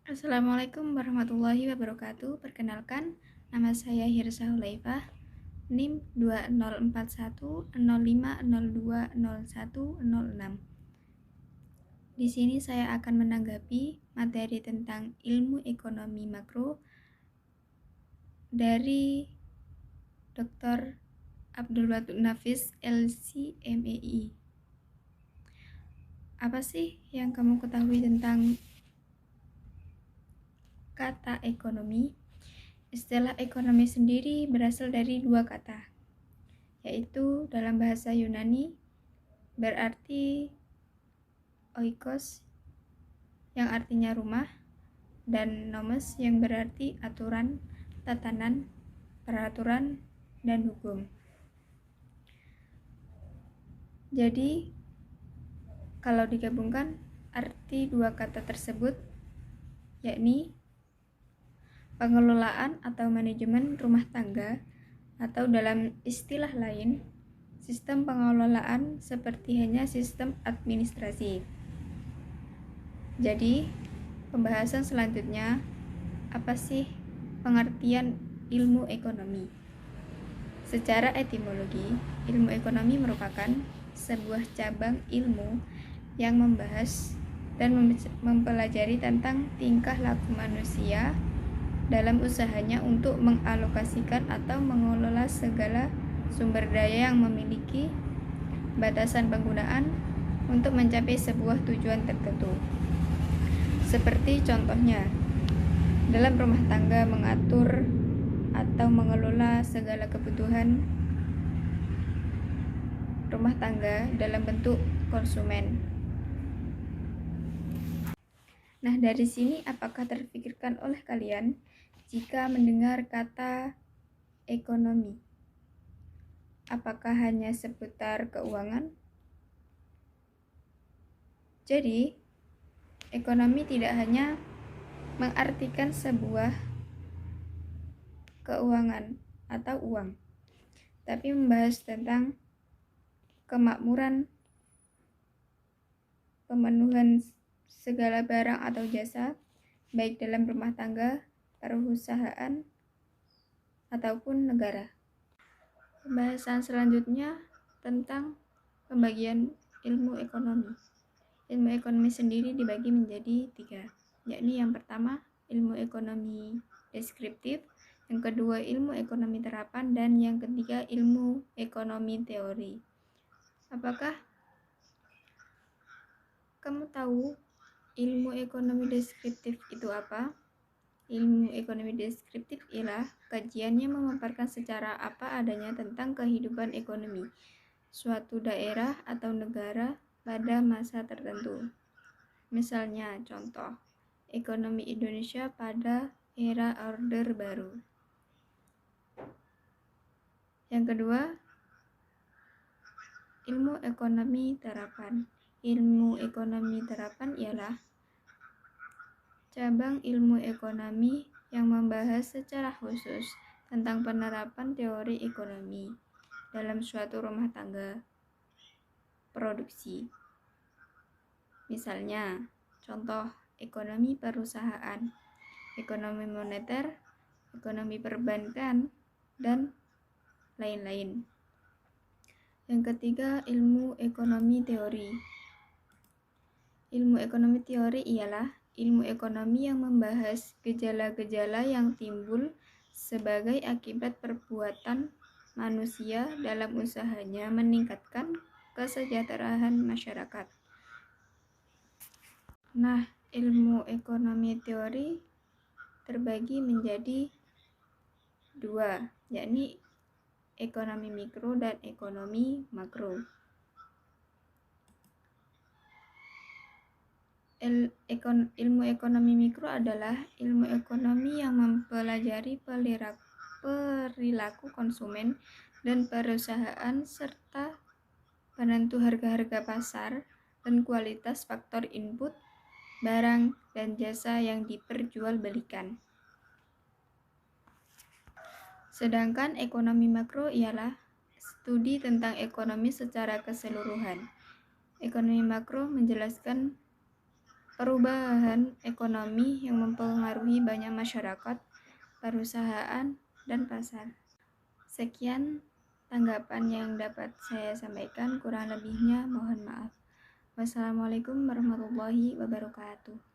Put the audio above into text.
Assalamualaikum warahmatullahi wabarakatuh. Perkenalkan, nama saya Hirsa Hulaifah, NIM 204105020106. Di sini saya akan menanggapi materi tentang ilmu ekonomi makro dari Dr. Abdul Wadud Nafis, LC.MEI. Apa sih yang kamu ketahui tentang kata ekonomi? Istilah ekonomi sendiri berasal dari dua kata, yaitu dalam bahasa Yunani berarti oikos yang artinya rumah, dan nomos yang berarti aturan, tatanan, peraturan, dan hukum. Jadi, kalau digabungkan, arti dua kata tersebut yakni pengelolaan atau manajemen rumah tangga, atau dalam istilah lain, sistem pengelolaan seperti hanya sistem administrasi. Jadi, pembahasan selanjutnya, apa sih pengertian ilmu ekonomi? Secara etimologi, ilmu ekonomi merupakan sebuah cabang ilmu yang membahas dan mempelajari tentang tingkah laku manusia dalam usahanya untuk mengalokasikan atau mengelola segala sumber daya yang memiliki batasan penggunaan untuk mencapai sebuah tujuan tertentu. Seperti contohnya, dalam rumah tangga mengatur atau mengelola segala kebutuhan rumah tangga dalam bentuk konsumen. Nah, dari sini apakah terpikirkan oleh kalian jika mendengar kata ekonomi? Apakah hanya seputar keuangan? Jadi, ekonomi tidak hanya mengartikan sebuah keuangan atau uang, tapi membahas tentang kemakmuran, pemenuhan segala barang atau jasa, baik dalam rumah tangga, perusahaan, ataupun negara. Pembahasan selanjutnya tentang pembagian ilmu ekonomi. Ilmu ekonomi sendiri dibagi menjadi 3, yakni yang pertama ilmu ekonomi deskriptif, yang kedua ilmu ekonomi terapan, dan yang ketiga ilmu ekonomi teori. Apakah kamu tahu ilmu ekonomi deskriptif itu apa? Ilmu ekonomi deskriptif ialah kajian yang memaparkan secara apa adanya tentang kehidupan ekonomi suatu daerah atau negara pada masa tertentu. Misalnya, contoh, ekonomi Indonesia pada era Orde Baru. Yang kedua, ilmu ekonomi terapan. Ilmu ekonomi terapan ialah cabang ilmu ekonomi yang membahas secara khusus tentang penerapan teori ekonomi dalam suatu rumah tangga produksi. Misalnya, contoh ekonomi perusahaan, ekonomi moneter, ekonomi perbankan, dan lain-lain. Yang ketiga, ilmu ekonomi teori. Ilmu ekonomi teori ialah ilmu ekonomi yang membahas gejala-gejala yang timbul sebagai akibat perbuatan manusia dalam usahanya meningkatkan kesejahteraan masyarakat. Nah, ilmu ekonomi teori terbagi menjadi 2, yakni ekonomi mikro dan ekonomi makro. Ilmu ekonomi mikro adalah ilmu ekonomi yang mempelajari perilaku konsumen dan perusahaan serta penentu harga-harga pasar dan kualitas faktor input barang dan jasa yang diperjualbelikan. Sedangkan ekonomi makro ialah studi tentang ekonomi secara keseluruhan. Ekonomi makro menjelaskan perubahan ekonomi yang mempengaruhi banyak masyarakat, perusahaan, dan pasar. Sekian tanggapan yang dapat saya sampaikan, kurang lebihnya mohon maaf. Wassalamualaikum warahmatullahi wabarakatuh.